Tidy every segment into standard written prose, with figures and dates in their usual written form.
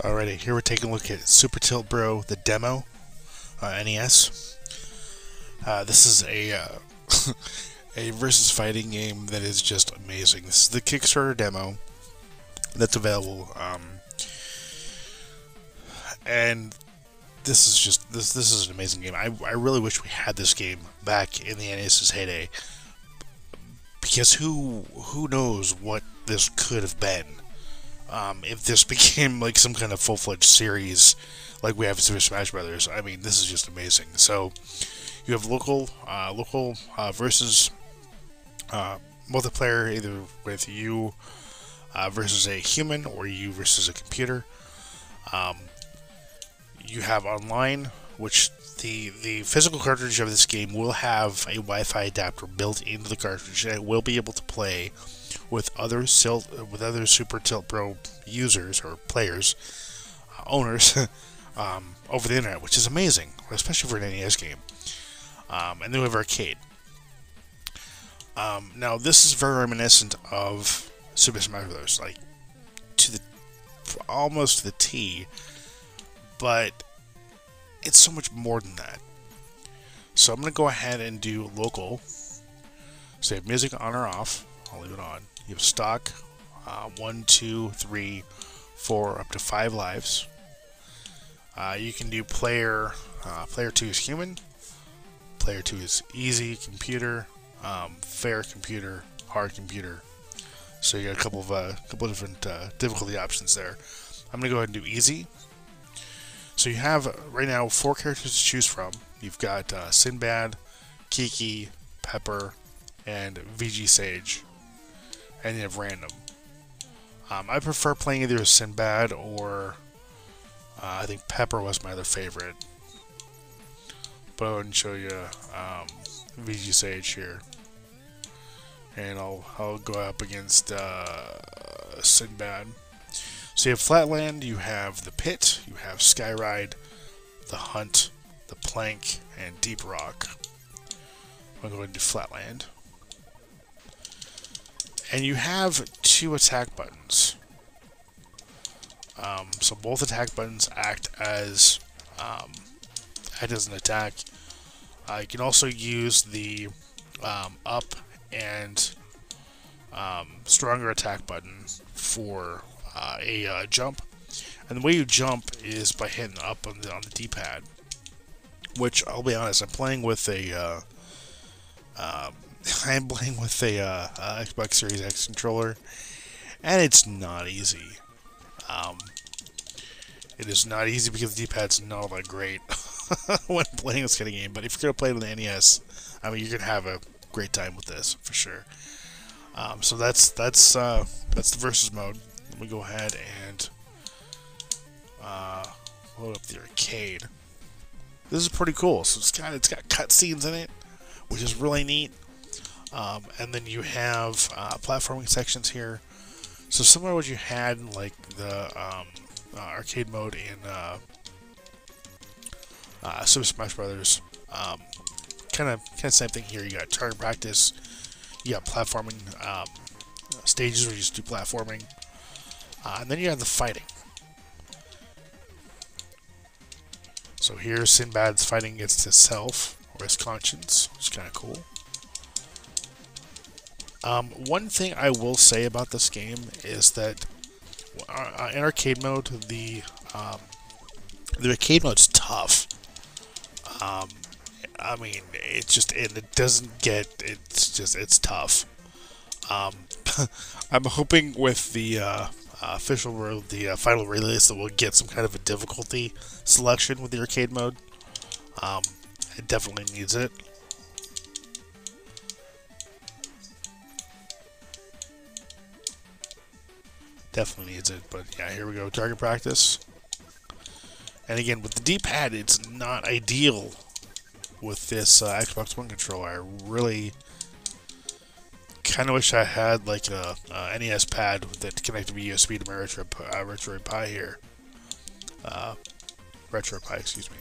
Alrighty, here we're taking a look at Super Tilt Bro, the demo, NES. This is a a versus fighting game that is just amazing. This is the Kickstarter demo that's available, and this is just this is an amazing game. I really wish we had this game back in the NES's heyday, because who knows what this could have been. If this became like some kind of full-fledged series like we have in Super Smash Brothers, I mean, this is just amazing. So you have local versus multiplayer, either with you versus a human or you versus a computer. You have online, which the physical cartridge of this game will have a Wi-Fi adapter built into the cartridge, and it will be able to play with other Super Tilt Pro users or players, owners, over the internet, which is amazing, especially for an NES game. And then we have arcade. Now this is very reminiscent of Super Smash Bros., like almost to the T, but it's so much more than that. So I'm going to go ahead and do local. So you have music on or off. I'll leave it on. You have stock, 1, 2, 3, 4, up to 5 lives. You can do player 2 is human, player 2 is easy computer, fair computer, hard computer. So you got a couple of different difficulty options there. I'm gonna go ahead and do easy. So you have right now 4 characters to choose from. You've got Sinbad, Kiki, Pepper, and VG Sage. And you have random. I prefer playing either Sinbad or I think Pepper was my other favorite. But I'll go ahead and show you VG Sage here. And I'll go up against Sinbad. So you have Flatland, you have the Pit, you have Skyride, the Hunt, the Plank, and Deep Rock. I'll go ahead and do Flatland. And you have 2 attack buttons. So both attack buttons act as an attack. You can also use the up and stronger attack button for a jump. And the way you jump is by hitting up on the D-pad. Which, I'll be honest, I'm playing with a Xbox Series X controller, and it's not easy. It is not easy because the D-pad's not all that great when playing this kind of game. But if you're gonna play it on the NES, I mean, you're gonna have a great time with this for sure. So that's the versus mode. Let me go ahead and load up the arcade. This is pretty cool. So it's got cutscenes in it, which is really neat. And then you have platforming sections here. So similar to what you had in like the arcade mode in Super Smash Brothers. Kind of same thing here. You got target practice. You got platforming stages where you just do platforming, and then you have the fighting. So here, Sinbad's fighting against himself or his conscience, which is kind of cool. One thing I will say about this game is that in arcade mode, the arcade mode's tough. I mean, it's tough. I'm hoping with the final release that we'll get some kind of a difficulty selection with the arcade mode. It definitely needs it. Definitely needs it, but yeah, here we go. Target practice. And again, with the D-pad, it's not ideal with this Xbox One controller. I really kind of wish I had like a NES pad that connected via USB to my Retro Pi here. Retro Pi, excuse me.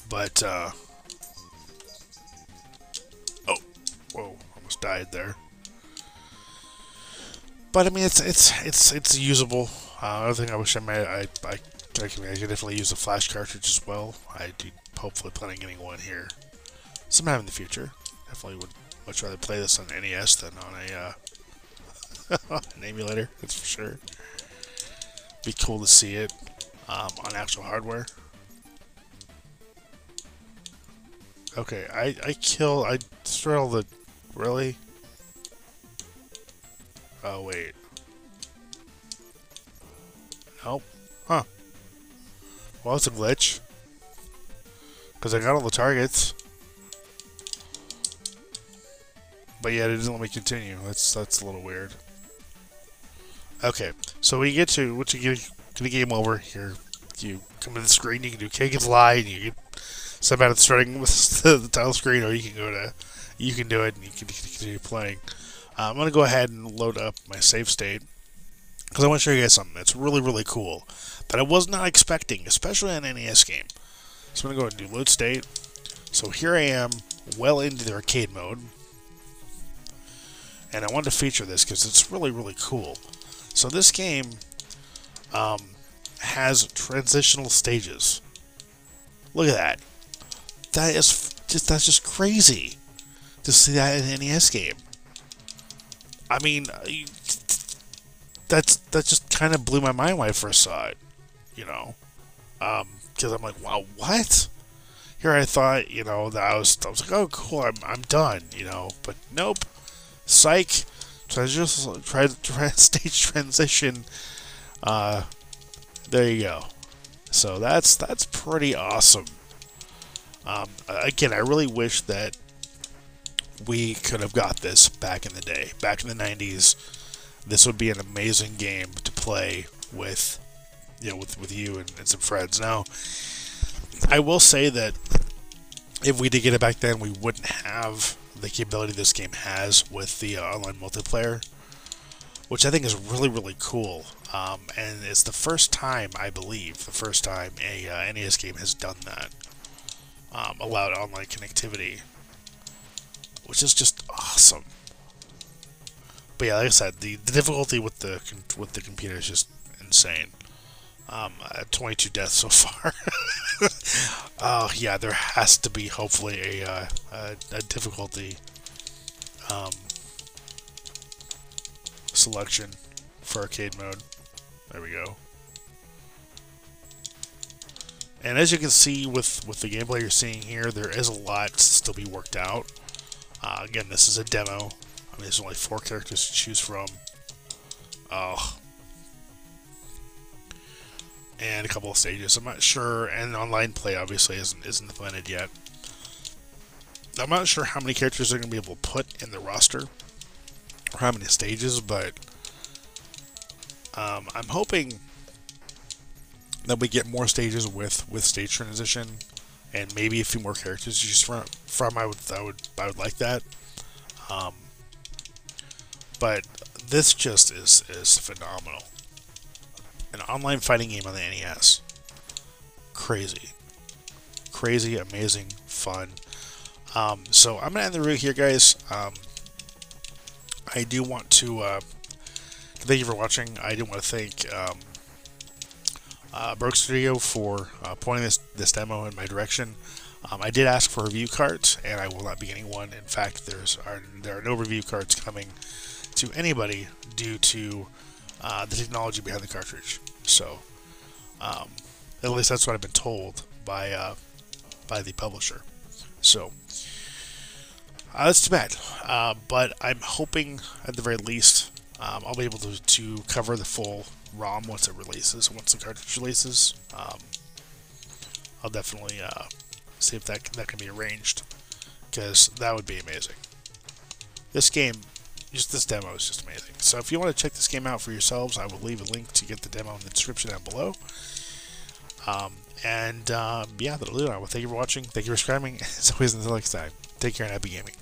But oh, whoa, almost died there. But I mean, it's usable. Another thing I wish I might I could definitely use a flash cartridge as well. I do hopefully plan on getting one here sometime in the future. Definitely would much rather play this on NES than on an emulator. That's for sure. Be cool to see it on actual hardware. Okay, I destroyed all the... Really? Oh, wait. Nope. Huh. Well, that's a glitch. Because I got all the targets. But yeah, it doesn't let me continue. That's a little weird. Okay, so when you get to the game over here, you come to the screen. You can do Cake and Lie, and you can step out of starting with the title screen, or you can do it, and you can continue playing. I'm gonna go ahead and load up my save state because I want to show you guys something that's really, really cool that I was not expecting, especially on an NES game. So I'm gonna go ahead and do load state. So here I am, well into the arcade mode, and I wanted to feature this because it's really, really cool. So this game has transitional stages. Look at that. That's just crazy to see that in an NES game. I mean, that just kind of blew my mind when I first saw it. You know, because I'm like, wow, what? Here I thought, you know, that I was like, oh, cool, I'm done, you know, but nope. Psych. Stage transition. There you go. So that's pretty awesome. Again, I really wish that we could have got this back in the day, back in the 90s. This would be an amazing game to play with, you know, with you and some friends. Now, I will say that if we did get it back then, we wouldn't have the capability this game has with the online multiplayer, which I think is really, really cool. And it's the first time, I believe, a NES game has done that. Allowed online connectivity, which is just awesome. But yeah, like I said, the difficulty with the computer is just insane. 22 deaths so far. Oh yeah, there has to be hopefully a difficulty selection for arcade mode. There we go. And as you can see with the gameplay you're seeing here, there is a lot to still be worked out. Again, this is a demo. I mean, there's only 4 characters to choose from. Oh. And a couple of stages. I'm not sure, and online play obviously isn't implemented yet. I'm not sure how many characters they're going to be able to put in the roster, or how many stages, but I'm hoping that we get more stages with stage transition, and maybe a few more characters to choose from. I would like that. But this just is phenomenal. An online fighting game on the NES. Crazy, amazing, fun. So I'm gonna end the review here, guys. I do want to thank you for watching. I do want to thank Broke Studio for pointing this demo in my direction. I did ask for review cards, and I will not be getting one. In fact, there are no review cards coming to anybody due to the technology behind the cartridge. So, at least that's what I've been told by the publisher. So, that's too bad. But I'm hoping, at the very least, I'll be able to cover the full ROM once it releases, once the cartridge releases. I'll definitely see if that can be arranged, because that would be amazing. This game, just this demo is just amazing. So if you want to check this game out for yourselves, I will leave a link to get the demo in the description down below. Yeah, that'll do it. Well, thank you for watching. Thank you for subscribing. As always, until next time, take care and happy gaming.